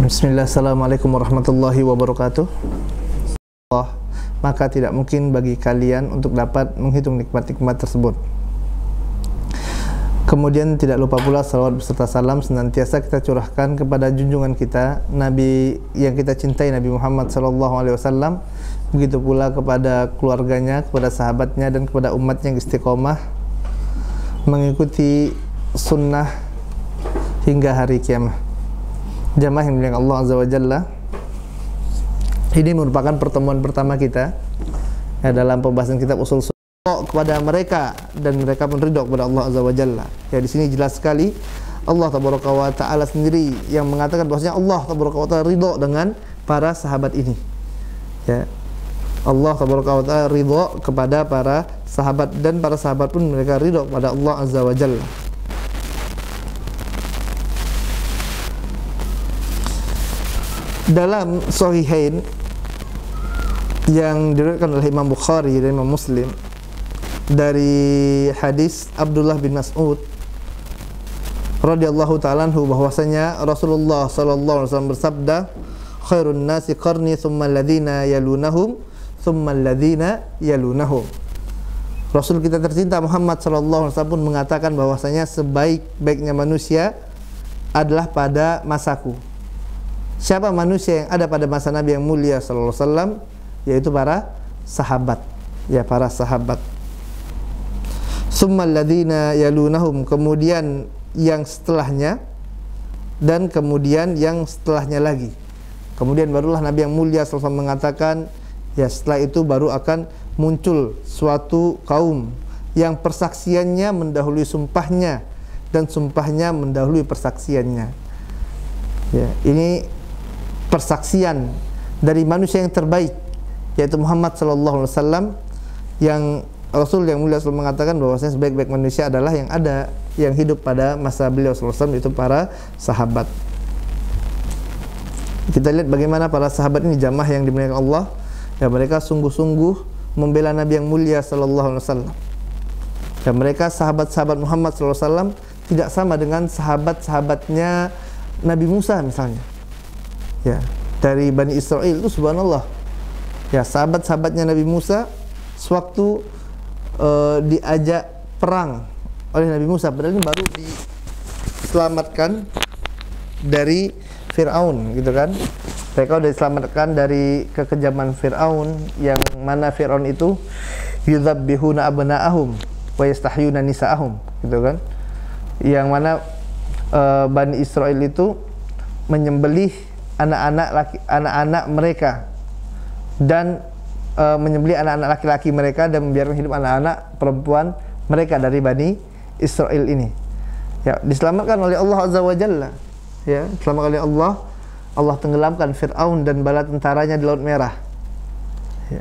Bismillah, assalamualaikum warahmatullahi wabarakatuh. Maka tidak mungkin bagi kalian untuk dapat menghitung nikmat-nikmat tersebut. Kemudian tidak lupa pula salawat beserta salam senantiasa kita curahkan kepada junjungan kita, Nabi yang kita cintai, Nabi Muhammad SAW. Begitu pula kepada keluarganya, kepada sahabatnya, dan kepada umatnya yang istiqomah mengikuti sunnah hingga hari kiamat. Jamaah yang dimuliakan Allah Azza wa Jalla, ini merupakan pertemuan pertama kita ya, dalam pembahasan kitab usul sunnah kepada mereka, dan mereka pun ridho kepada Allah Azza wa Jalla. Ya, di sini jelas sekali Allah Tabaraka wa Ta'ala sendiri yang mengatakan bahwasanya Allah Tabaraka wa Ta'ala ridho dengan para sahabat ini. Ya, Allah Tabaraka wa Ta'ala ridho kepada para sahabat, dan para sahabat pun mereka ridho kepada Allah Azza wa Jalla. Dalam Sahihain yang diriwayatkan oleh Imam Bukhari dan Imam Muslim dari hadis Abdullah bin Mas'ud radhiyallahu ta'ala anhu, bahwasanya Rasulullah sallallahu alaihi wasallam bersabda, khairun nasi qarni tsumma alladziina yalunahum tsumma alladziina yalunahum. Rasul kita tercinta Muhammad sallallahu alaihi wasallam pun mengatakan bahwasanya sebaik-baiknya manusia adalah pada masaku. Siapa manusia yang ada pada masa Nabi yang mulia sallallahu alaihi wasallam? Yaitu para sahabat. Ya, para sahabat. Summal ladzina yalunahum, kemudian yang setelahnya, dan kemudian yang setelahnya lagi. Kemudian barulah Nabi yang mulia sallallahu alaihi wasallam mengatakan, ya setelah itu baru akan muncul suatu kaum yang persaksiannya mendahului sumpahnya, dan sumpahnya mendahului persaksiannya. Ya, ini persaksian dari manusia yang terbaik, yaitu Muhammad sallallahu alaihi wasallam, yang Rasul yang mulia SAW mengatakan bahwasanya sebaik-baik manusia adalah yang ada, yang hidup pada masa beliau sallallahu alaihi wasallam, itu para sahabat. Kita lihat bagaimana para sahabat ini, jamaah yang dimuliakan Allah, ya, mereka sungguh-sungguh membela Nabi yang mulia sallallahu alaihi wasallam. Dan mereka sahabat-sahabat Muhammad sallallahu alaihi wasallam tidak sama dengan sahabat-sahabatnya Nabi Musa misalnya. Ya, dari Bani Israel itu subhanallah. Ya, sahabat-sahabatnya Nabi Musa sewaktu diajak perang oleh Nabi Musa, padahal ini baru diselamatkan dari Fir'aun, gitu kan. Mereka sudah diselamatkan dari kekejaman Fir'aun, yang mana Fir'aun itu yudzabbihuna abna'ahum wa yastahyuna nisa'ahum, gitu kan. Yang mana Bani Israel itu menyembelih anak-anak mereka, dan menyembelih anak-anak laki-laki mereka, dan membiarkan hidup anak-anak perempuan mereka dari Bani Israel ini. Ya, diselamatkan oleh Allah Azza wa Jalla. Ya, diselamatkan oleh Allah. Allah tenggelamkan Fir'aun dan bala tentaranya di Laut Merah. Ya.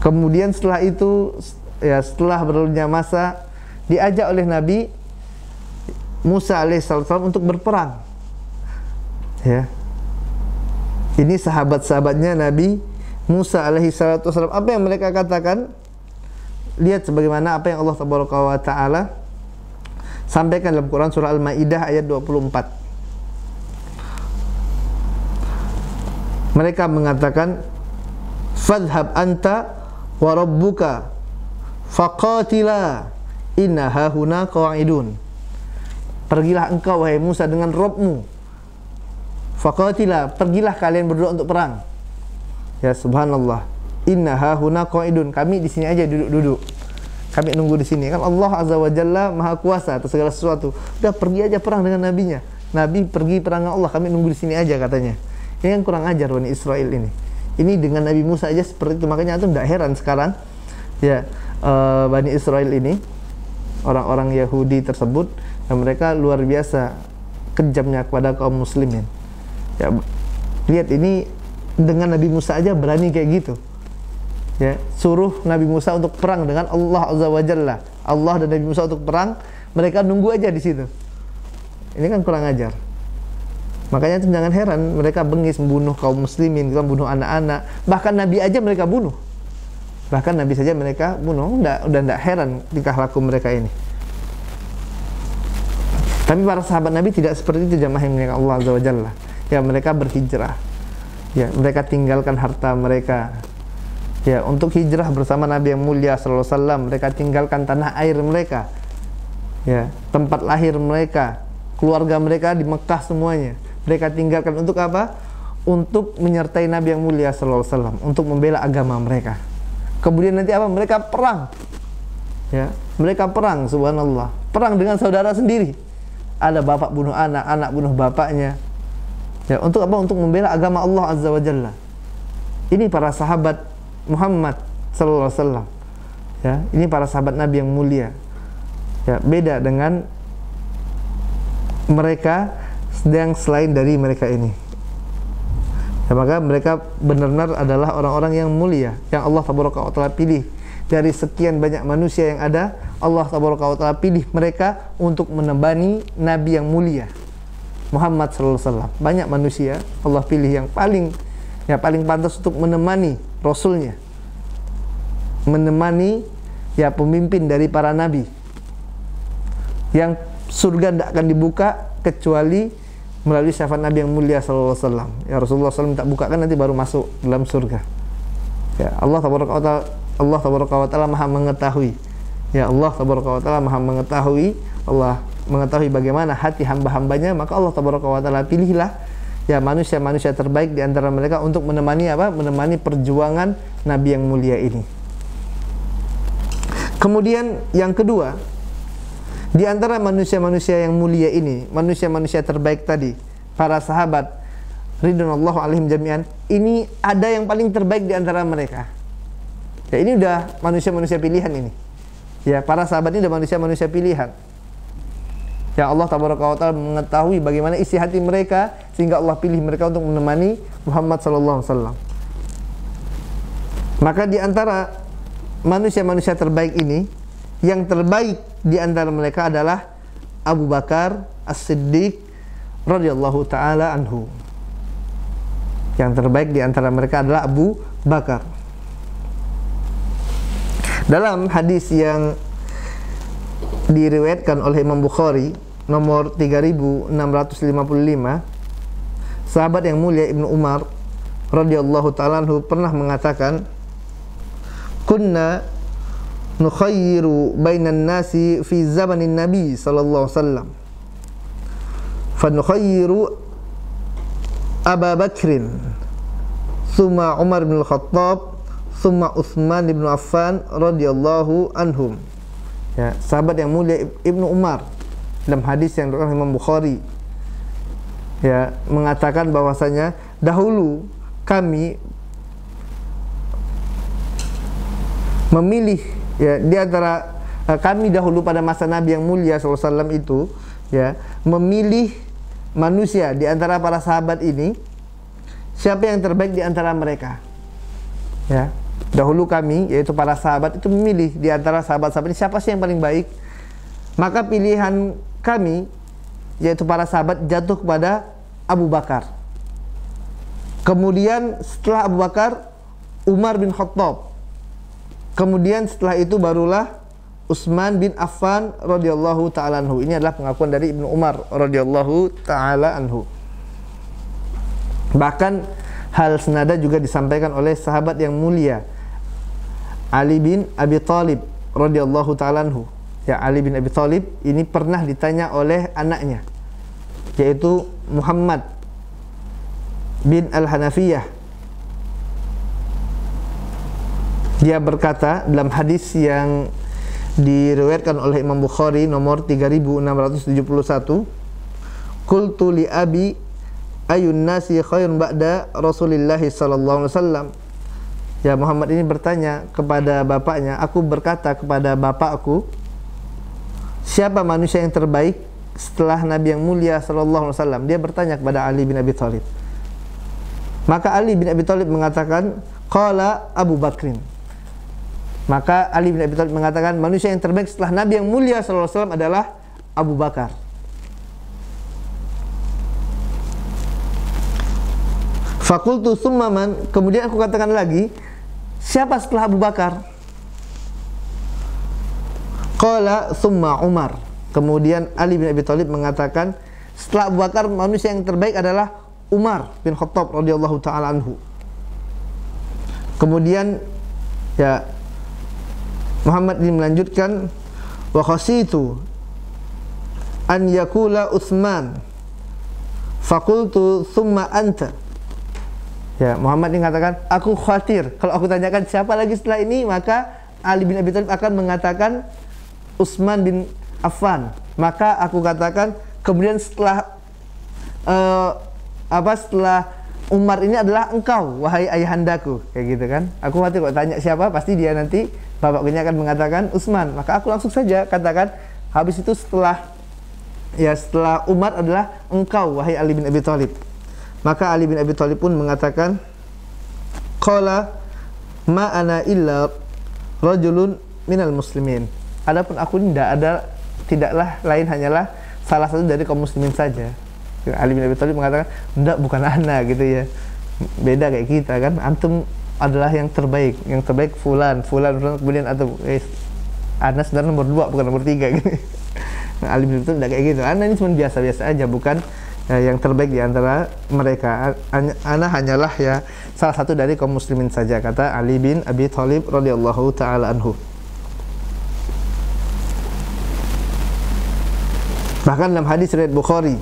Kemudian setelah itu, ya, setelah berlalunya masa, diajak oleh Nabi Musa alaihissalam untuk berperang. Ya. Ini sahabat-sahabatnya Nabi Musa alaihissalam. Apa yang mereka katakan? Lihat sebagaimana apa yang Allah Tabaraka wa Ta'ala sampaikan dalam Quran surah Al-Maidah ayat 24. Mereka mengatakan, fadhhab anta wa rabbuka faqatila inna hahuna qa'idun. Pergilah engkau wahai Musa dengan Rabbmu, faqatila, pergilah kalian berdua untuk perang. Ya, subhanallah, inna hahuna qa'idun, kami di sini aja duduk-duduk, kami nunggu di sini. Kan Allah Azza wa Jalla maha kuasa atas segala sesuatu. Udah, pergi aja perang dengan nabinya. Nabi pergi perang dengan Allah, kami nunggu di sini aja katanya. Ini kan kurang ajar Bani Israel ini. Ini dengan Nabi Musa aja seperti itu. Makanya itu tidak heran sekarang, ya, Bani Israel ini, orang-orang Yahudi tersebut, dan mereka luar biasa kejamnya kepada kaum muslimin. Ya, lihat ini, dengan Nabi Musa aja berani kayak gitu. Ya, suruh Nabi Musa untuk perang dengan Allah Azza wa Jalla. Allah dan Nabi Musa untuk perang, mereka nunggu aja di situ. Ini kan kurang ajar. Makanya itu jangan heran mereka bengis membunuh kaum muslimin, membunuh anak-anak, bahkan Nabi aja mereka bunuh. Bahkan Nabi saja mereka bunuh. Udah enggak heran tingkah laku mereka ini. Tapi para sahabat Nabi tidak seperti itu jamaah yang dimuliakan Allah Azza wa Jalla. Ya, mereka berhijrah. Ya, mereka tinggalkan harta mereka. Ya, untuk hijrah bersama Nabi yang mulia sallallahu alaihi wasallam, mereka tinggalkan tanah air mereka. Ya, tempat lahir mereka, keluarga mereka di Mekah semuanya. Mereka tinggalkan untuk apa? Untuk menyertai Nabi yang mulia sallallahu alaihi wasallam, untuk membela agama mereka. Kemudian nanti apa? Mereka perang. Ya, mereka perang, subhanallah. Perang dengan saudara sendiri. Ada bapak bunuh anak, anak bunuh bapaknya. Ya, untuk apa? Untuk membela agama Allah Azza wa Jalla. Ini para sahabat Muhammad sallallahu alaihi wasallam. Ya, ini para sahabat Nabi yang mulia. Ya, beda dengan mereka yang selain dari mereka ini. Ya, maka mereka benar-benar adalah orang-orang yang mulia yang Allah tabaraka wa taala pilih. Dari sekian banyak manusia yang ada, Allah tabaraka wa taala pilih mereka untuk menemani Nabi yang mulia Muhammad sallallahu alaihi wasallam. Banyak manusia Allah pilih yang paling pantas untuk menemani Rasulnya, menemani ya pemimpin dari para nabi, yang surga tidak akan dibuka kecuali melalui syafaat Nabi yang mulia sallallahu alaihi wasallam. Ya, Rasulullah SAW tak bukakan, nanti baru masuk dalam surga. Ya, Allah tabaraka wa taala Maha mengetahui. Ya, Allah tabaraka wa taala Maha mengetahui. Allah mengetahui bagaimana hati hamba-hambanya, maka Allah tabaraka wa taala pilihlah ya manusia-manusia terbaik di antara mereka untuk menemani apa? Menemani perjuangan Nabi yang mulia ini. Kemudian yang kedua, di antara manusia-manusia yang mulia ini, manusia-manusia terbaik tadi, para sahabat ridwanullah alaihim jami'an, ini ada yang paling terbaik di antara mereka. Ya, ini udah manusia-manusia pilihan ini. Ya, para sahabat ini udah manusia-manusia pilihan. Ya, Allah tabaraka wa taala mengetahui bagaimana isi hati mereka sehingga Allah pilih mereka untuk menemani Muhammad sallallahu alaihi wasallam. Maka di antara manusia-manusia terbaik ini, yang terbaik di antara mereka adalah Abu Bakar As-Siddiq radhiyallahu taala anhu. Yang terbaik di antara mereka adalah Abu Bakar. Dalam hadis yang diriwayatkan oleh Imam Bukhari nomor 3655, sahabat yang mulia Ibnu Umar radhiyallahu taala anhu pernah mengatakan, kunna nukhayyiru bainan nasi fi zamanin Nabi sallallahu alaihi wasallam, fa nukhayyiru Abu Bakrin, thumma Umar bin Khattab, thumma Utsman bin Affan radhiyallahu anhum. Ya, sahabat yang mulia Ibnu Umar dalam hadis yang diriwayatkan Imam Bukhari ya mengatakan bahwasanya dahulu kami memilih ya di antara kami dahulu pada masa Nabi yang mulia SAW itu ya memilih manusia di antara para sahabat ini, siapa yang terbaik di antara mereka. Ya, dahulu kami yaitu para sahabat itu memilih di antara sahabat-sahabat ini siapa sih yang paling baik. Maka pilihan kami yaitu para sahabat jatuh kepada Abu Bakar. Kemudian setelah Abu Bakar Umar bin Khattab. Kemudian setelah itu barulah Utsman bin Affan radhiyallahu taala anhu. Ini adalah pengakuan dari Ibnu Umar radhiyallahu taala anhu. Bahkan hal senada juga disampaikan oleh sahabat yang mulia Ali bin Abi Thalib radhiyallahu taala anhu. Ya, Ali bin Abi Thalib ini pernah ditanya oleh anaknya yaitu Muhammad bin Al-Hanafiyah. Dia berkata dalam hadis yang diriwayatkan oleh Imam Bukhari nomor 3671, qultu li abi ayun nasi khairun ba'da Rasulillah sallallahu alaihi wasallam. Ya, Muhammad ini bertanya kepada bapaknya, aku berkata kepada bapakku, siapa manusia yang terbaik setelah Nabi yang mulia sallallahu alaihi wasallam? Dia bertanya kepada Ali bin Abi Thalib. Maka Ali bin Abi Thalib mengatakan, qala Abu Bakrin. Maka Ali bin Abi Thalib mengatakan manusia yang terbaik setelah Nabi yang mulia sallallahu alaihi wasallam adalah Abu Bakar. Fakultu tsumma man, kemudian aku katakan lagi, siapa setelah Abu Bakar? Qala tsumma Umar. Kemudian Ali bin Abi Thalib mengatakan, setelah Abu Bakar manusia yang terbaik adalah Umar bin Khattab radhiyallahu taala anhu. Kemudian ya Muhammad ini melanjutkan, wa khasitu an yakula Utsman faqultu thumma anta. Ya, Muhammad ini mengatakan, aku khawatir kalau aku tanyakan siapa lagi setelah ini, maka Ali bin Abi Thalib akan mengatakan Utsman bin Affan. Maka aku katakan, kemudian setelah setelah Umar ini adalah engkau, wahai ayahandaku, kayak gitu kan. Aku khawatir kalau tanya siapa, pasti dia nanti bapaknya akan mengatakan Utsman. Maka aku langsung saja katakan, habis itu setelah Umar adalah engkau, wahai Ali bin Abi Thalib. Maka Ali bin Abi Thalib pun mengatakan, qala ma ana illa rajulun minal muslimin. Adapun aku ini tidaklah lain hanyalah salah satu dari kaum muslimin saja. Ali bin Abi Thalib mengatakan, enggak, bukan ana gitu ya. Beda kayak kita kan. Antum adalah yang terbaik fulan, kemudian atau ana sebenarnya nomor 2 bukan nomor 3 gitu. Nah, Ali bin Abi Thalib enggak kayak gitu. Ana ini cuma biasa-biasa aja, bukan yang terbaik di antara mereka. Ana hanyalah ya salah satu dari kaum muslimin saja, kata Ali bin Abi Thalib radhiyallahu taala anhu. Bahkan dalam hadis riwayat Bukhari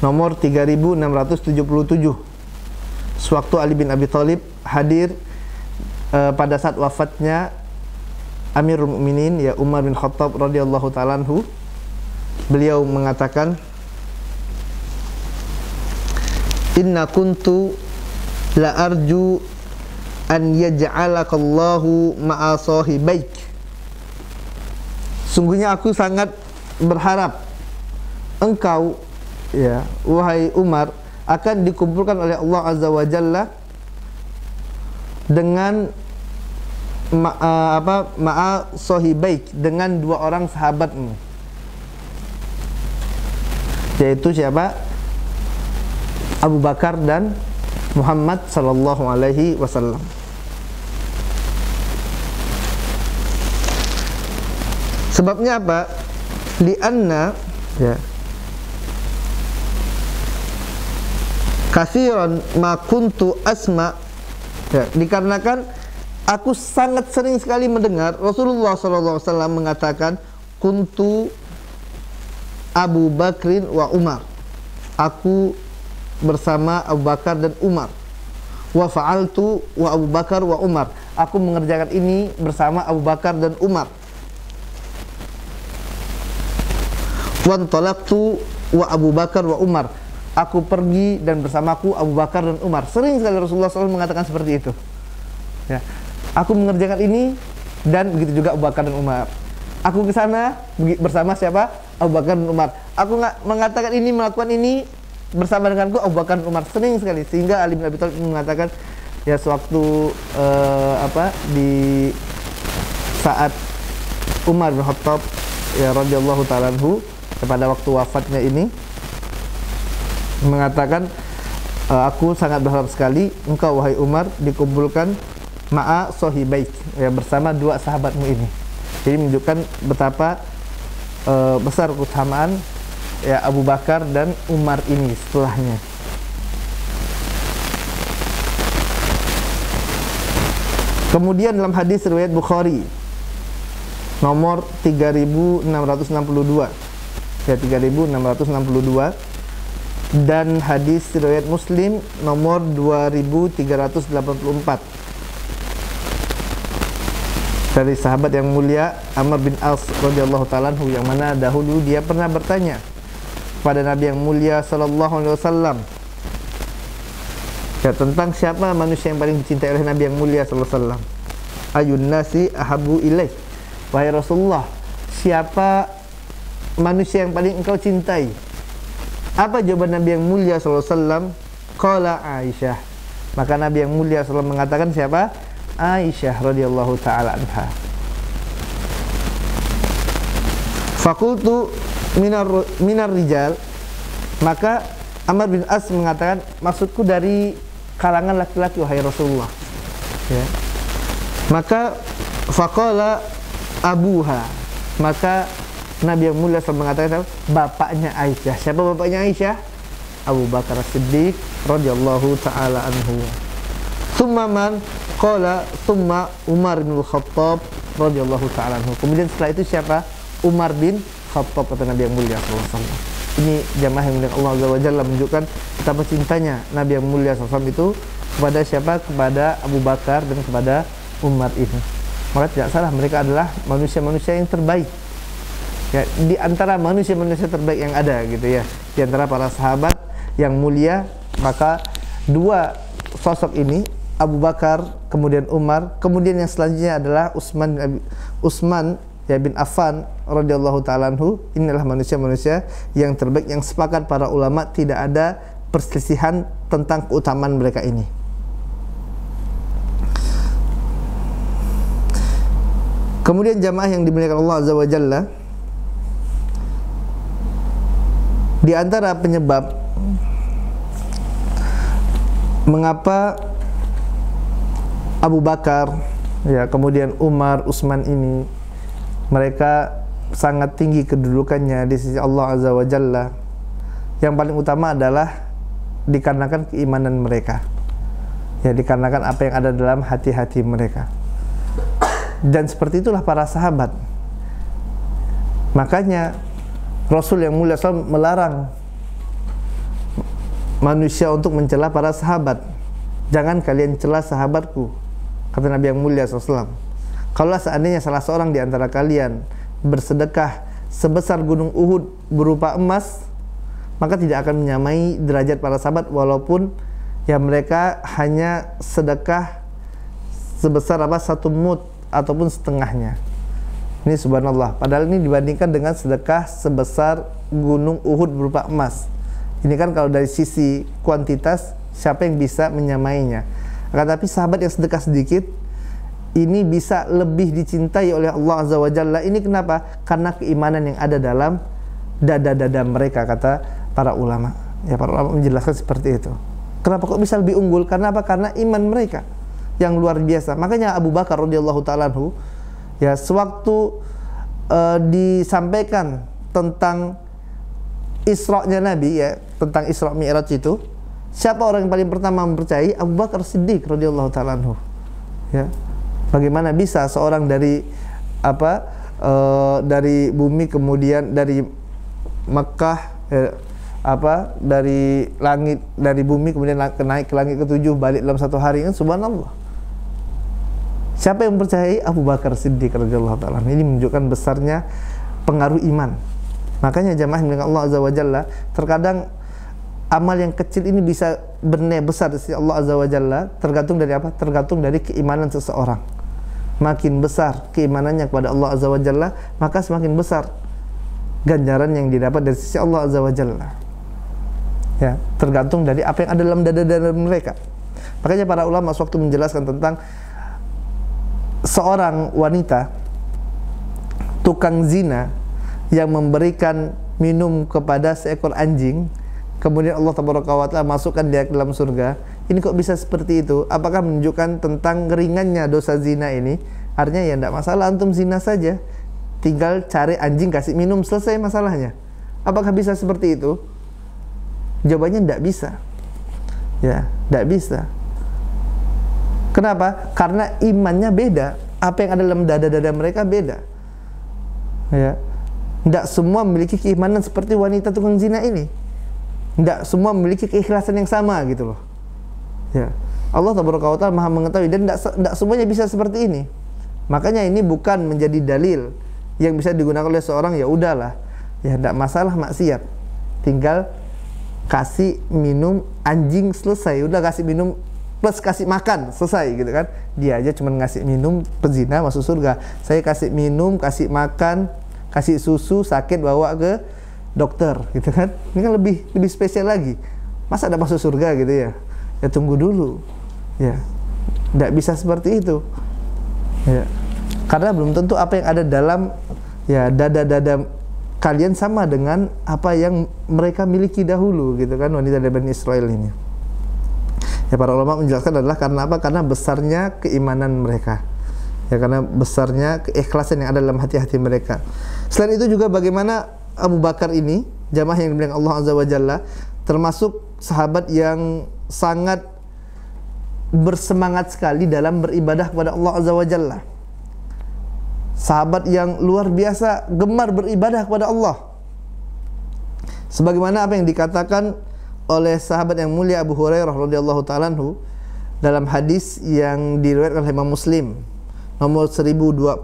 nomor 3677, sewaktu Ali bin Abi Thalib hadir pada saat wafatnya Amirul Mukminin ya Umar bin Khattab radhiyallahu taala anhu, beliau mengatakan, inna kuntu la arju an yaj'alakallahu ma'a sahibaik. Sungguhnya aku sangat berharap engkau ya wahai Umar akan dikumpulkan oleh Allah Azza wa Jalla dengan ma'a sahibaik, dengan 2 orang sahabatmu, yaitu siapa? Abu Bakar dan Muhammad sallallahu alaihi wasallam. Sebabnya apa? Lianna ya katsiran ma kuntu asma, ya, dikarenakan aku sangat sering sekali mendengar Rasulullah sallallahu alaihi wasallam mengatakan, kuntu Abu Bakrin wa Umar, aku bersama Abu Bakar dan Umar, wa fa'altu wa Abu Bakar wa Umar, aku mengerjakan ini bersama Abu Bakar dan Umar, wa antalaqtu wa Abu Bakar wa Umar, aku pergi dan bersamaku Abu Bakar dan Umar. Sering sekali Rasulullah SAW mengatakan seperti itu ya, aku mengerjakan ini dan begitu juga Abu Bakar dan Umar. Aku ke sana bersama siapa? Abu Bakar dan Umar. Aku nggak mengatakan ini, melakukan ini bersama denganku Abu Bakar dan Umar, sering sekali. Sehingga Ali bin Abi Thalib mengatakan ya sewaktu di saat Umar bin Khattab ya radhiyallahu ta'ala anhu pada waktu wafatnya ini mengatakan, aku sangat berharap sekali engkau wahai Umar dikumpulkan ma'a sahibaik ya bersama 2 sahabatmu ini. Jadi menunjukkan betapa besar keutamaan ya Abu Bakar dan Umar ini setelahnya. Kemudian dalam hadis riwayat Bukhari nomor 3662 ya 3662, dan hadis riwayat Muslim nomor 2384 dari sahabat yang mulia Amr bin As radhiyallahu ta'ala anhu, yang mana dahulu dia pernah bertanya kepada Nabi yang mulia sallallahu alaihi wasallam ya tentang siapa manusia yang paling dicintai oleh Nabi yang mulia sallallahu alaihi wasallam. Ayun nasi ahabu ilaih, wahai Rasulullah, siapa manusia yang paling engkau cintai? Apa jawaban Nabi yang mulia sallallahu alaihi wasallam? Qala Aisyah. Maka Nabi yang mulia sallallahu alaihi wasallam mengatakan siapa? Aisyah radhiyallahu taala anha. Fakultu minar rijal, maka Amr bin As mengatakan, maksudku dari kalangan laki-laki wahai Rasulullah ya. Maka faqala abuha, maka Nabi yang mulia SAW mengatakan bapaknya Aisyah. Siapa bapaknya Aisyah? Abu Bakar Siddiq radhiyallahu taala anhu. Tsumma man qala tsumma Umar bin Khattab radhiyallahu taala anhu. Kemudian setelah itu siapa? Umar bin Khattab, kata Nabi yang mulia SAW. Ini jamaah yang mulia Allah Azza wa Jalla menunjukkan betapa cintanya Nabi yang mulia SAW itu kepada siapa? Kepada Abu Bakar dan kepada Umar ini. Maka tidak salah, mereka adalah manusia-manusia yang terbaik ya, di antara manusia-manusia terbaik yang ada gitu ya, di antara para sahabat yang mulia. Maka dua sosok ini, Abu Bakar kemudian Umar, kemudian yang selanjutnya adalah Utsman ya bin Affan radhiyallahu taala anhu. Inilah manusia-manusia yang terbaik, yang sepakat para ulama tidak ada perselisihan tentang keutamaan mereka ini. Kemudian jamaah yang dimuliakan Allah Azza wa Jalla, di antara penyebab mengapa Abu Bakar ya kemudian Umar, Utsman ini mereka sangat tinggi kedudukannya di sisi Allah Azza wa Jalla, yang paling utama adalah dikarenakan keimanan mereka ya, dikarenakan apa yang ada dalam hati-hati mereka. Dan seperti itulah para sahabat. Makanya Rasul yang mulia SAW melarang manusia untuk mencela para sahabat. Jangan kalian cela sahabatku, kata Nabi yang mulia SAW. Kalau seandainya salah seorang di antara kalian bersedekah sebesar gunung Uhud berupa emas, maka tidak akan menyamai derajat para sahabat, walaupun ya mereka hanya sedekah sebesar satu mud ataupun setengahnya. Ini subhanallah, padahal ini dibandingkan dengan sedekah sebesar gunung Uhud berupa emas. Ini kan kalau dari sisi kuantitas siapa yang bisa menyamainya. Akan tapi sahabat yang sedekah sedikit ini bisa lebih dicintai oleh Allah Azza wa Jalla. Ini kenapa? Karena keimanan yang ada dalam dada-dada mereka, kata para ulama. Ya, para ulama menjelaskan seperti itu. Kenapa kok bisa lebih unggul? Karena apa? Karena iman mereka yang luar biasa. Makanya Abu Bakar radhiyallahu ta'ala anhu ya, sewaktu disampaikan tentang Isra-nya Nabi ya, tentang Isra Mi'raj itu, siapa orang yang paling pertama mempercayai? Abu Bakar Siddiq radhiyallahu ta'ala anhu. Ya. Bagaimana bisa seorang dari dari bumi, kemudian dari Mekah dari langit, dari bumi kemudian naik ke langit ketujuh, balik dalam satu hari, kan subhanallah. Siapa yang percayai? Abu Bakar Siddiq radhiyallahu ta'ala. Ini menunjukkan besarnya pengaruh iman. Makanya jamaah dengan Allah Azza wa Jalla, terkadang amal yang kecil ini bisa bernilai besar di sisi Allah Azza wa Jalla, tergantung dari apa? Tergantung dari keimanan seseorang. Makin besar keimanannya kepada Allah Azza wa Jalla, maka semakin besar ganjaran yang didapat dari sisi Allah Azza wa Jalla. Ya, tergantung dari apa yang ada dalam dada-dada mereka. Makanya para ulama sewaktu menjelaskan tentang seorang wanita tukang zina yang memberikan minum kepada seekor anjing, kemudian Allah Tabaraka wa Ta'ala masukkan dia ke dalam surga. Ini kok bisa seperti itu? Apakah menunjukkan tentang ringannya dosa zina ini? Artinya ya tidak masalah, antum zina saja, tinggal cari anjing kasih minum, selesai masalahnya. Apakah bisa seperti itu? Jawabannya tidak bisa. Ya, tidak bisa. Kenapa? Karena imannya beda. Apa yang ada dalam dada-dada mereka beda. Ya, tidak semua memiliki keimanan seperti wanita tukang zina ini. Tidak semua memiliki keikhlasan yang sama gitu loh. Ya, Allah Tabaraka wa Ta'ala Maha mengetahui, dan tidak semuanya bisa seperti ini. Makanya ini bukan menjadi dalil yang bisa digunakan oleh seorang, ya udahlah, ya tidak masalah maksiat, tinggal kasih minum anjing selesai, udah kasih minum plus kasih makan selesai gitu kan. Dia aja cuma ngasih minum, pezina masuk surga. Saya kasih minum, kasih makan, kasih susu, sakit bawa ke dokter gitu kan. Ini kan lebih spesial lagi. Masa ada masuk surga gitu ya? Ya tunggu dulu. Ya. Tidak bisa seperti itu. Ya. Karena belum tentu apa yang ada dalam ya dada-dada kalian sama dengan apa yang mereka miliki dahulu gitu kan, wanita dari Bani Israel ini. Ya, para ulama menjelaskan adalah karena apa? Karena besarnya keimanan mereka. Ya, karena besarnya keikhlasan yang ada dalam hati-hati mereka. Selain itu juga bagaimana Abu Bakar ini, jamaah yang dimuliakan Allah Azza wa Jalla, termasuk sahabat yang sangat bersemangat sekali dalam beribadah kepada Allah Azza wa Jalla. Sahabat yang luar biasa gemar beribadah kepada Allah. Sebagaimana apa yang dikatakan oleh sahabat yang mulia Abu Hurairah radhiyallahu ta'ala anhu dalam hadis yang diriwayatkan oleh Imam Muslim nomor 1028.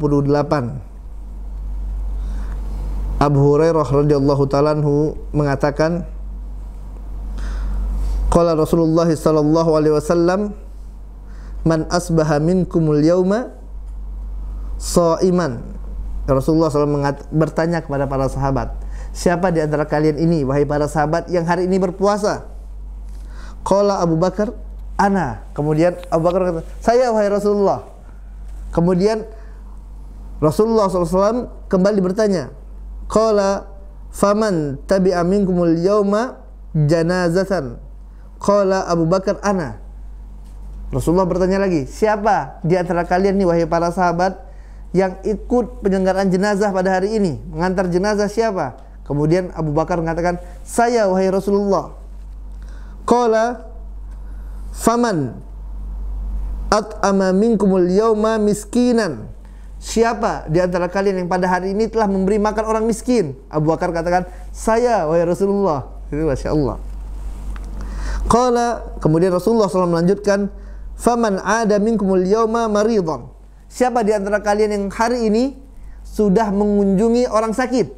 Abu Hurairah radhiyallahu ta'ala anhu mengatakan, qala Rasulullah sallallahu alaihi wasallam, man asbaha minkumul yauma shaiman. Rasulullah SAW bertanya kepada para sahabat, siapa di antara kalian ini, wahai para sahabat, yang hari ini berpuasa? Qala Abu Bakar, ana. Kemudian Abu Bakar kata, saya wahai Rasulullah. Kemudian Rasulullah SAW kembali bertanya, qala faman tabi'a minkumul yawma janazatan. Qala Abu Bakar, ana. Rasulullah bertanya lagi, siapa di antara kalian nih wahai para sahabat yang ikut penyelenggaraan jenazah pada hari ini, mengantar jenazah siapa? Kemudian Abu Bakar mengatakan, saya wahai Rasulullah. Qala faman at'ama minkumul yawma miskinan. Siapa di antara kalian yang pada hari ini telah memberi makan orang miskin? Abu Bakar katakan, saya wahai Rasulullah. Itu Masya Allah. Qala, kemudian Rasulullah SAW melanjutkan, faman ada minkumul yawma maridhan. Siapa di antara kalian yang hari ini sudah mengunjungi orang sakit?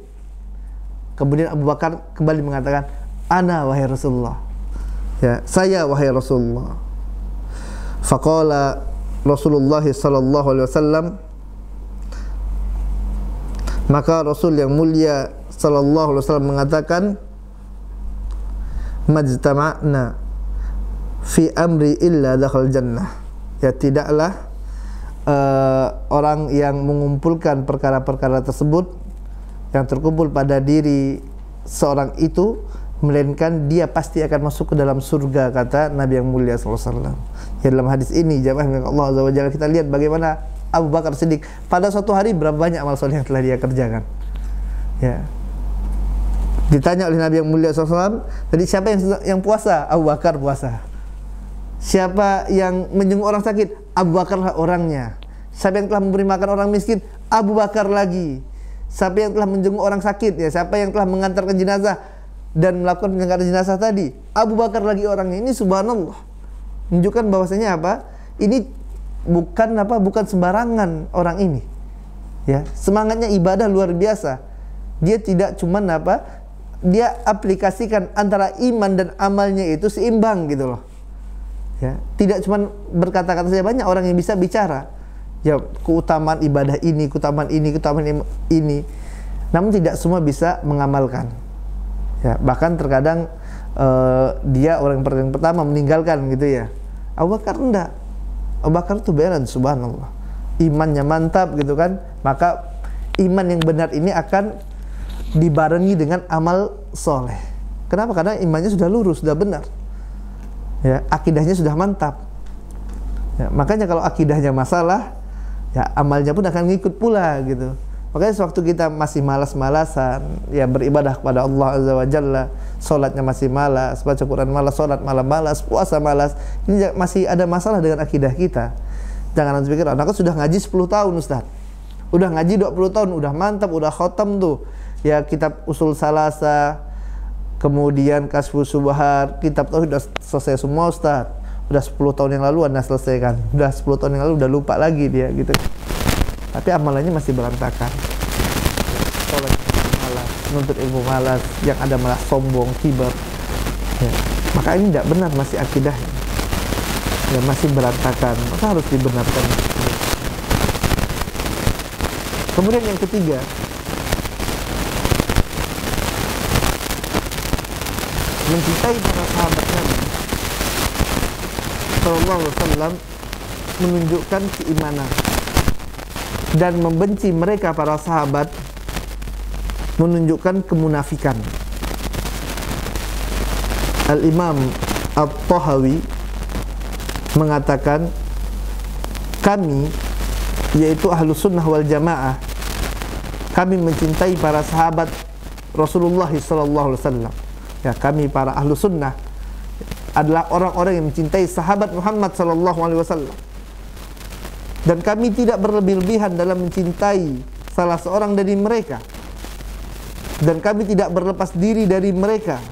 Kemudian Abu Bakar kembali mengatakan, ana wahai Rasulullah. Ya, saya wahai Rasulullah. Faqala Rasulullah sallallahu alaihi wasallam, maka Rasul yang mulia sallallahu alaihi wasallam mengatakan, majtama'na fi amri illa dakhal jannah. Ya, tidaklah orang yang mengumpulkan perkara-perkara tersebut yang terkumpul pada diri seorang itu, melainkan dia pasti akan masuk ke dalam surga, kata Nabi yang mulia SAW. Ya, dalam hadis ini jamaah yang Allah Azza wa Jalla, kita lihat bagaimana Abu Bakar Siddiq pada suatu hari berapa banyak amal soleh yang telah dia kerjakan. Ya, ditanya oleh Nabi yang mulia SAW, jadi siapa yang puasa? Abu Bakar puasa. Siapa yang menjenguk orang sakit? Abu Bakar lah orangnya. Siapa yang telah memberi makan orang miskin? Abu Bakar lagi. Siapa yang telah menjenguk orang sakit? Ya, siapa yang telah mengantarkan jenazah dan melakukan penyelenggaraan jenazah tadi? Abu Bakar lagi orangnya. Ini subhanallah, menunjukkan bahwasanya apa? Ini bukan sembarangan orang ini. Ya, semangatnya ibadah luar biasa. Dia tidak cuman dia aplikasikan antara iman dan amalnya itu seimbang gitu loh. Ya, tidak cuman berkata-kata saja, banyak orang yang bisa bicara. Ya, keutamaan ibadah ini, keutamaan ini. Namun tidak semua bisa mengamalkan. Ya, bahkan terkadang dia orang yang pertama meninggalkan gitu ya. Abu Bakar enggak. Abu Bakar itu balance, subhanallah. Imannya mantap gitu kan. Maka iman yang benar ini akan dibarengi dengan amal soleh. Kenapa? Karena imannya sudah lurus, sudah benar. Ya, akidahnya sudah mantap. Ya, makanya kalau akidahnya masalah, ya amalnya pun akan ngikut pula gitu. Makanya sewaktu kita masih malas-malasan, ya beribadah kepada Allah Azza wa Jalla, sholatnya masih malas, baca Quran malas, sholat malam malas, puasa malas, ini masih ada masalah dengan akidah kita. Jangan nanti pikir, anakku sudah ngaji 10 tahun Ustaz, udah ngaji 20 tahun, udah mantap, udah khotam tuh ya kitab usul salasa, kemudian kasfus subhat, kitab tauhid udah selesai semua Ustaz. Udah 10 tahun yang lalu Anda selesaikan, udah 10 tahun yang lalu udah lupa lagi dia gitu. Tapi amalannya masih berantakan. Sholat malas, nuntut ilmu malas, yang ada malah sombong, kibar. Ya, maka ini tidak benar, masih akidahnya. Ya, masih berantakan, maka harus dibenarkan. Kemudian yang ketiga, mencintai para sahabat Nabi Sallallahu Alaihi Wasallam menunjukkan keimanan, dan membenci mereka para sahabat menunjukkan kemunafikan. Al-Imam At-Tahawi mengatakan, kami yaitu Ahlus Sunnah wal Jamaah, kami mencintai para sahabat Rasulullah SAW. Ya, kami para Ahlus Sunnah adalah orang-orang yang mencintai sahabat Muhammad SAW. Dan kami tidak berlebih-lebihan dalam mencintai salah seorang dari mereka. Dan kami tidak berlepas diri dari mereka.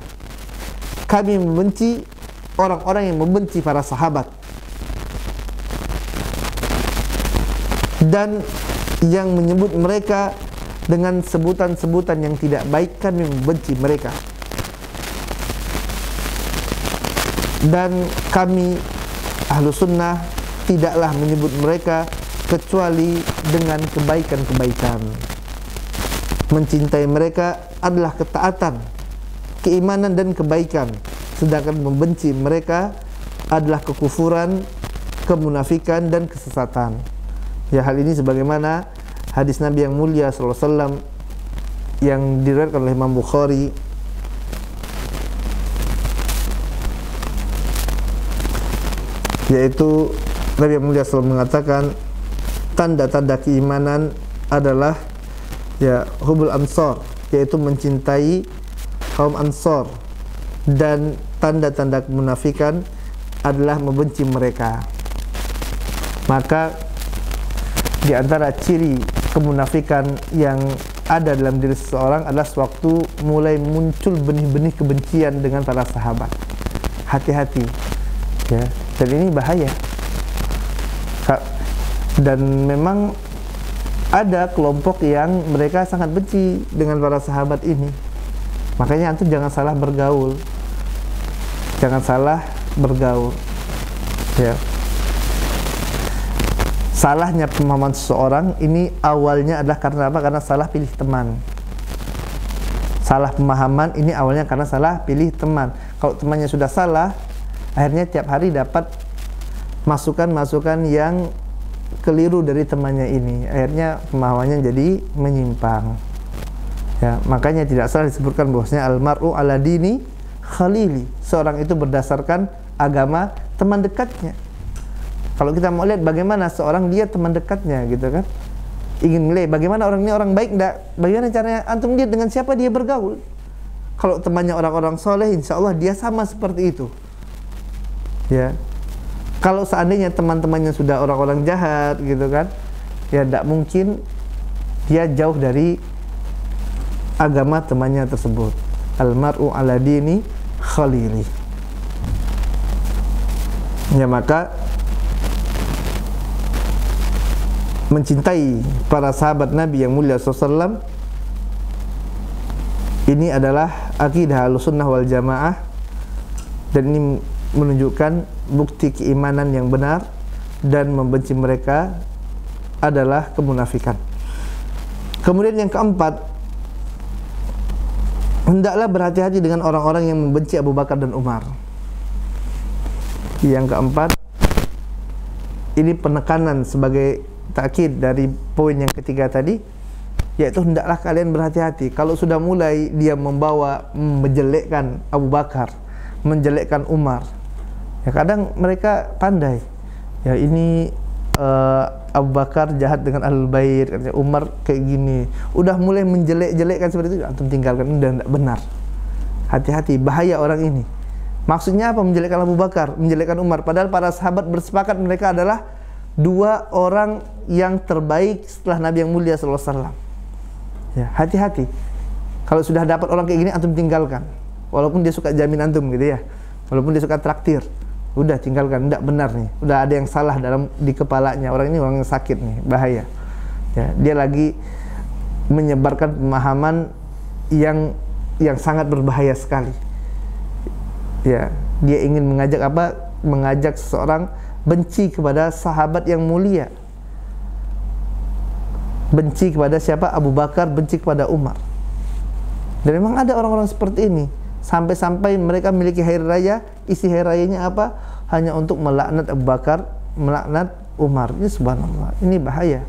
Kami membenci orang-orang yang membenci para sahabat. Dan yang menyebut mereka dengan sebutan-sebutan yang tidak baik, kami membenci mereka. Dan kami Ahlus Sunnah tidaklah menyebut mereka kecuali dengan kebaikan-kebaikan. Mencintai mereka adalah ketaatan, keimanan dan kebaikan, sedangkan membenci mereka adalah kekufuran, kemunafikan dan kesesatan. Ya, hal ini sebagaimana hadis Nabi yang mulia sallallahu alaihi wasallam yang diriwayatkan oleh Imam Bukhari, yaitu Nabi yang mulia sallallahu mengatakan, tanda-tanda keimanan adalah ya hubul ansor, yaitu mencintai kaum ansor, dan tanda-tanda kemunafikan adalah membenci mereka. Maka di antara ciri kemunafikan yang ada dalam diri seseorang adalah sewaktu mulai muncul benih-benih kebencian dengan para sahabat. Hati-hati, ya. Dan ini bahaya. Dan memang ada kelompok yang mereka sangat benci dengan para sahabat ini. Makanya antum jangan salah bergaul. Jangan salah bergaul. Ya. Salahnya pemahaman seseorang ini awalnya adalah karena apa? Karena salah pilih teman. Salah pemahaman ini awalnya karena salah pilih teman. Kalau temannya sudah salah, akhirnya tiap hari dapat masukan-masukan yang keliru dari temannya ini. Akhirnya pemahamannya jadi menyimpang. Ya, makanya tidak salah disebutkan bahwasanya almar'u ala dini khalili. Seorang itu berdasarkan agama teman dekatnya. Kalau kita mau lihat bagaimana seorang dia teman dekatnya gitu kan, ingin melihat bagaimana orang ini orang baik enggak, bagaimana caranya antum lihat dengan siapa dia bergaul. Kalau temannya orang-orang soleh, insya Allah dia sama seperti itu. Ya, kalau seandainya teman-temannya sudah orang-orang jahat gitu kan, ya tidak mungkin dia jauh dari agama temannya tersebut. Almar'u ala dini khalili. Ya, maka mencintai para sahabat Nabi yang mulia SAW ini adalah akidah Ahlus Sunnah wal Jamaah, dan ini menunjukkan bukti keimanan yang benar, dan membenci mereka adalah kemunafikan. Kemudian yang keempat, hendaklah berhati-hati dengan orang-orang yang membenci Abu Bakar dan Umar. Yang keempat, ini penekanan sebagai takkid dari poin yang ketiga tadi, yaitu hendaklah kalian berhati-hati. Kalau sudah mulai dia membawa menjelekkan Abu Bakar, menjelekkan Umar, ya kadang mereka pandai. Ya ini Abu Bakar jahat dengan Ahlul Bait, katanya Umar kayak gini. Udah mulai menjelek-jelekkan seperti itu, antum tinggalkan, udah tidak benar. Hati-hati, bahaya orang ini. Maksudnya apa menjelekkan Abu Bakar, menjelekkan Umar? Padahal para sahabat bersepakat mereka adalah dua orang yang terbaik setelah Nabi yang mulia sallallahu alaihi wasallam. Ya, hati-hati. Kalau sudah dapat orang kayak gini, antum tinggalkan. Walaupun dia suka jamin antum gitu ya. Walaupun dia suka traktir, udah tinggalkan, tidak benar nih. Udah ada yang salah di kepalanya. Orang ini orang yang sakit nih, bahaya. Ya, dia lagi menyebarkan pemahaman yang sangat berbahaya sekali. Ya, dia ingin mengajak apa? Mengajak seseorang benci kepada sahabat yang mulia, benci kepada siapa? Abu Bakar, benci kepada Umar. Dan memang ada orang-orang seperti ini, sampai-sampai mereka memiliki hari raya, isi hari rayanya apa? Hanya untuk melaknat Abu Bakar, melaknat Umar. Ini subhanallah, ini bahaya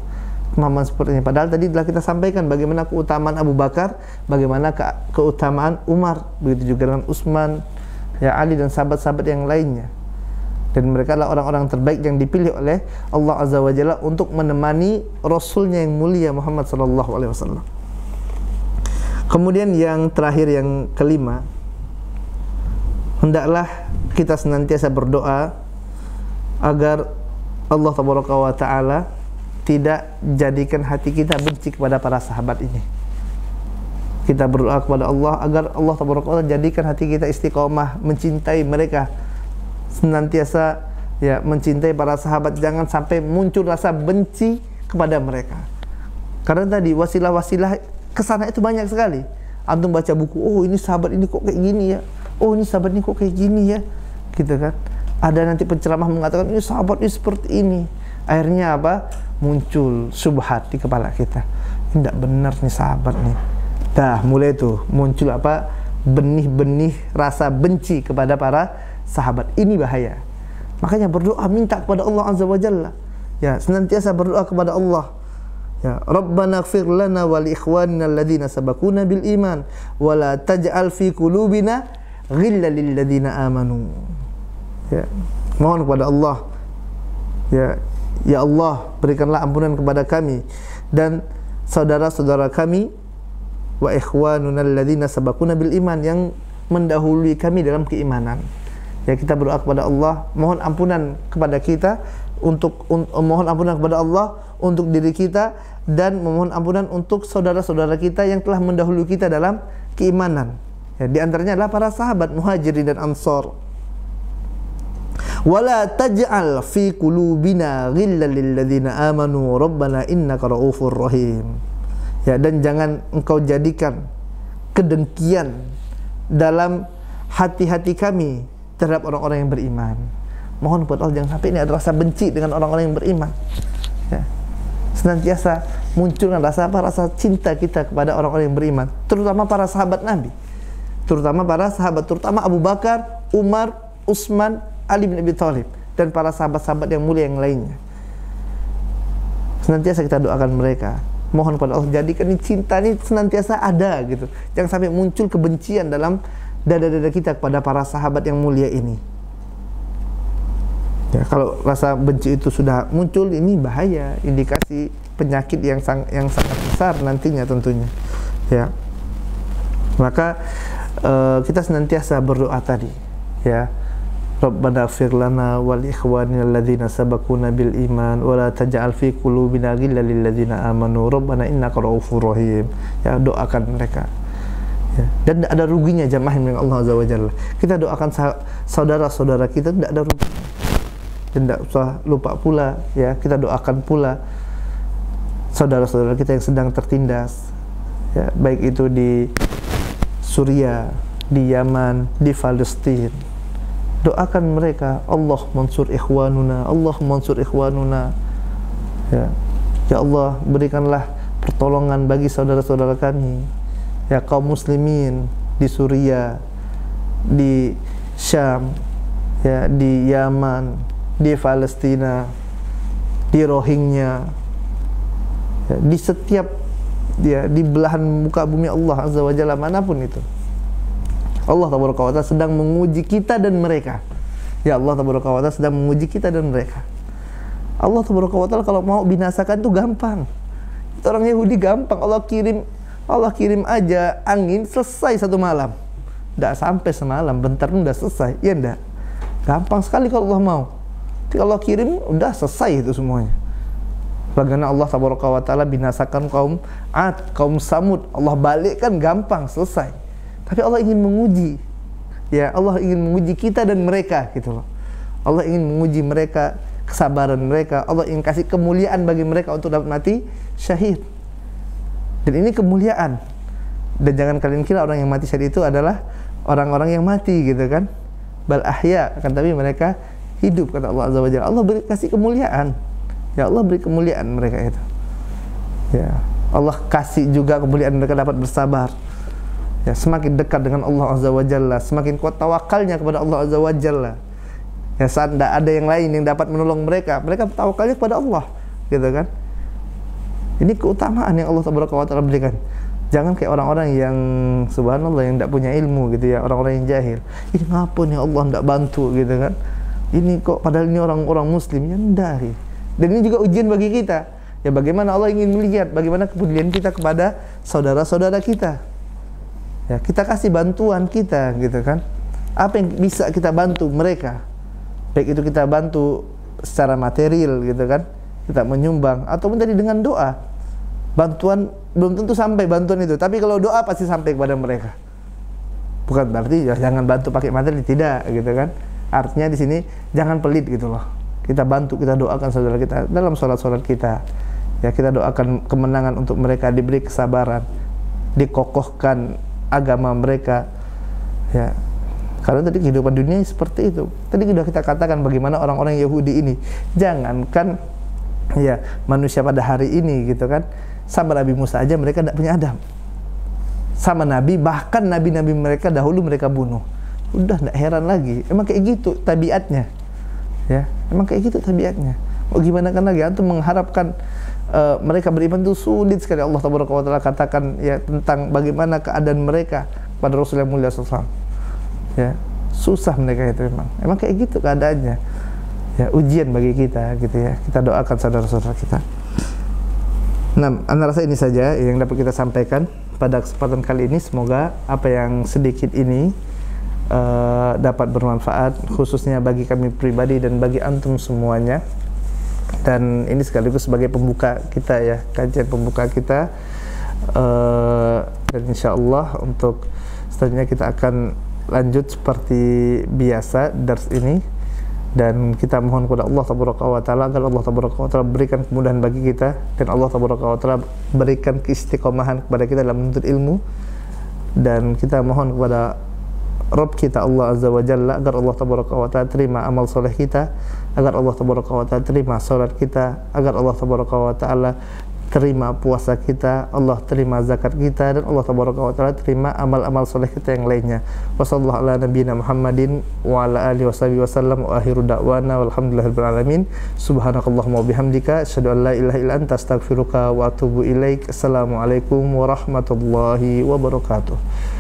pemahaman seperti ini. Padahal tadi telah kita sampaikan bagaimana keutamaan Abu Bakar, bagaimana keutamaan Umar, begitu juga dengan Utsman, ya Ali dan sahabat-sahabat yang lainnya. Dan mereka adalah orang-orang terbaik yang dipilih oleh Allah Azza wa Jalla untuk menemani Rasulnya yang mulia Muhammad sallallahu alaihi wasallam. Kemudian yang terakhir, yang kelima, hendaklah kita senantiasa berdoa agar Allah Tabaraka wa Ta'ala tidak jadikan hati kita benci kepada para sahabat ini. Kita berdoa kepada Allah agar Allah Tabaraka wa Ta'ala jadikan hati kita istiqomah mencintai mereka, senantiasa ya mencintai para sahabat, jangan sampai muncul rasa benci kepada mereka. Karena tadi wasilah-wasilah kesana itu banyak sekali. Antum baca buku, oh ini sahabat ini kok kayak gini ya, oh ini sahabat ini kok kayak gini ya, gitu kan. Ada nanti penceramah mengatakan ini sahabat ini seperti ini. Akhirnya apa? Muncul subhat di kepala kita. Ini tidak benar nih sahabat nih. Dah mulai tuh muncul apa? Benih-benih rasa benci kepada para sahabat. Ini bahaya. Makanya berdoa, minta kepada Allah Azza wa Jalla. Ya, senantiasa berdoa kepada Allah. Ya, Rabbana ighfir lana wa li ikhwanina alladhina sabaquna bil iman wa la taj'al fi qulubina ghillan lil ladzina amanu. Ya, mohon kepada Allah. Ya Allah, berikanlah ampunan kepada kami dan saudara-saudara kami, wa ikhwanuna alladzina sabaquna bil iman, yang mendahului kami dalam keimanan. Ya, kita berdoa kepada Allah, mohon ampunan kepada kita mohon ampunan kepada Allah untuk diri kita, dan memohon ampunan untuk saudara-saudara kita yang telah mendahului kita dalam keimanan. Ya, di antaranya adalah para sahabat Muhajirin dan Ansar. Wala taj'al fi qulubina ghillan lil ladzina amanu rabbana innaka raufur rahim. Ya, dan jangan engkau jadikan kedengkian dalam hati-hati kami terhadap orang-orang yang beriman. Mohon kepada Allah jangan sampai ini ada rasa benci dengan orang-orang yang beriman. Ya. Senantiasa munculkan rasa apa? Rasa cinta kita kepada orang-orang yang beriman, terutama para sahabat Nabi. Terutama para sahabat, terutama Abu Bakar, Umar, Utsman, Ali bin Abi Thalib, dan para sahabat-sahabat yang mulia yang lainnya. Senantiasa kita doakan mereka. Mohon kepada Allah jadikan ini cinta ini senantiasa ada gitu. Jangan sampai muncul kebencian dalam dada-dada kita kepada para sahabat yang mulia ini. Ya, kalau rasa benci itu sudah muncul, ini bahaya, indikasi penyakit yang sangat besar nantinya tentunya. Ya. Maka kita senantiasa berdoa tadi, ya. Rabbana ighfir lana wa li ikhwanina alladzina sabaquna bil iman wa la taj'al fi qulubina ghillan lil ladzina amanu rabbana innaka raufur rahim. Ya, doakan mereka. Ya. Dan tidak ada ruginya jamaah dengan Allah Azza wa Jalla. Kita doakan saudara-saudara kita, tidak ada rugi. Dan tidak usah lupa pula, ya, kita doakan pula saudara-saudara kita yang sedang tertindas, ya, baik itu di Suriah, di Yaman, di Palestina. Doakan mereka, Allah mansur ikhwanuna, Allah mansur ikhwanuna. Ya, ya Allah, berikanlah pertolongan bagi saudara-saudara kami, ya, kaum muslimin di Suriah, di Syam, ya, di Yaman, di Palestina, di Rohingya, ya, di setiap di belahan muka bumi Allah Azza wa Jalla manapun itu. Allah Tabaraka wa Ta'ala sedang menguji kita dan mereka. Ya, Allah Tabaraka wa Ta'ala sedang menguji kita dan mereka. Allah Tabaraka wa Ta'ala kalau mau binasakan itu gampang. Itu orang Yahudi gampang. Allah kirim aja angin, selesai satu malam. Tidak sampai semalam, bentar pun udah selesai. Ya enggak? Gampang sekali kalau Allah mau. Kalau Allah kirim, udah selesai itu semuanya. Bagaimana Allah Tabaraka wa Ta'ala binasakan kaum Ad, kaum Samud, Allah balikkan gampang, selesai. Tapi Allah ingin menguji, ya, Allah ingin menguji kita dan mereka, gitu loh. Allah ingin menguji mereka, kesabaran mereka. Allah ingin kasih kemuliaan bagi mereka untuk dapat mati syahid. Dan ini kemuliaan. Dan jangan kalian kira orang yang mati syahid itu adalah orang-orang yang mati, gitu kan? Bal ahya, kan, tapi mereka hidup, kata Allah Azza wa Jalla. Allah beri kasih kemuliaan. Ya, Allah beri kemuliaan mereka itu. Ya, Allah kasih juga kemuliaan mereka dapat bersabar. Ya, semakin dekat dengan Allah Azza wa Jalla, semakin kuat tawakalnya kepada Allah Azza wa Jalla. Ya, saat tidak ada yang lain yang dapat menolong mereka, mereka tawakalnya kepada Allah, gitu kan? Ini keutamaan yang Allah Tabaraka wa Ta'ala berikan. Jangan kayak orang-orang yang subhanallah yang tidak punya ilmu, gitu ya, orang-orang yang jahil. Ini ngapa nih Allah tidak bantu, gitu kan? ini kok padahal ini orang-orang muslim. Ya enggak. Dan ini juga ujian bagi kita. Ya bagaimana Allah ingin melihat bagaimana kepedulian kita kepada saudara-saudara kita. Ya, kita kasih bantuan kita gitu kan. Apa yang bisa kita bantu mereka? Baik itu kita bantu secara material gitu kan, kita menyumbang, ataupun tadi dengan doa. Bantuan belum tentu sampai bantuan itu, tapi kalau doa pasti sampai kepada mereka. Bukan berarti ya jangan bantu pakai materi, tidak gitu kan. Artinya di sini jangan pelit gitu loh. Kita bantu, kita doakan saudara kita dalam sholat-sholat kita. Ya, kita doakan kemenangan untuk mereka, diberi kesabaran, dikokohkan agama mereka. Ya. Karena tadi kehidupan dunia seperti itu. Tadi sudah kita katakan bagaimana orang-orang Yahudi ini, jangankan ya manusia pada hari ini gitu kan, sama Nabi Musa aja mereka tidak punya adab. Sama Nabi, bahkan Nabi-Nabi mereka dahulu mereka bunuh. Udah tidak heran lagi. Emang kayak gitu tabiatnya. Ya, emang kayak gitu tabiatnya. Oh gimana kan lagi? Antum mengharapkan mereka beriman itu sulit sekali. Allah Taala katakan ya tentang bagaimana keadaan mereka pada Rasulullah mulia SAW. Ya, susah mereka itu emang kayak gitu keadaannya. Ya, ujian bagi kita gitu ya. Kita doakan saudara-saudara kita. Nah, anda rasa ini saja yang dapat kita sampaikan pada kesempatan kali ini. Semoga apa yang sedikit ini dapat bermanfaat khususnya bagi kami pribadi dan bagi antum semuanya. Dan ini sekaligus sebagai pembuka kita ya, kajian pembuka kita. Dan insyaallah untuk selanjutnya kita akan lanjut seperti biasa dars ini, dan kita mohon kepada Allah Taala agar Allah Taala berikan kemudahan bagi kita, dan Allah Taala berikan keistiqomahan kepada kita dalam menuntut ilmu, dan kita mohon kepada Rabb kita Allah Azza wa Jalla agar Allah Taala terima amal soleh kita, agar Allah Taala terima salat kita, agar Allah Taala terima puasa kita, Allah terima zakat kita, dan Allah Taala terima amal-amal soleh kita yang lainnya. Wassallallahu ala nabiyina Muhammadin wa ala alihi wasallam wa akhiru da'wana walhamdulillahirabbil alamin. Subhanakallahumma wa bihamdika asyhadu an la ilaha illa anta astaghfiruka wa atubu ilaik. Assalamualaikum warahmatullahi wabarakatuh.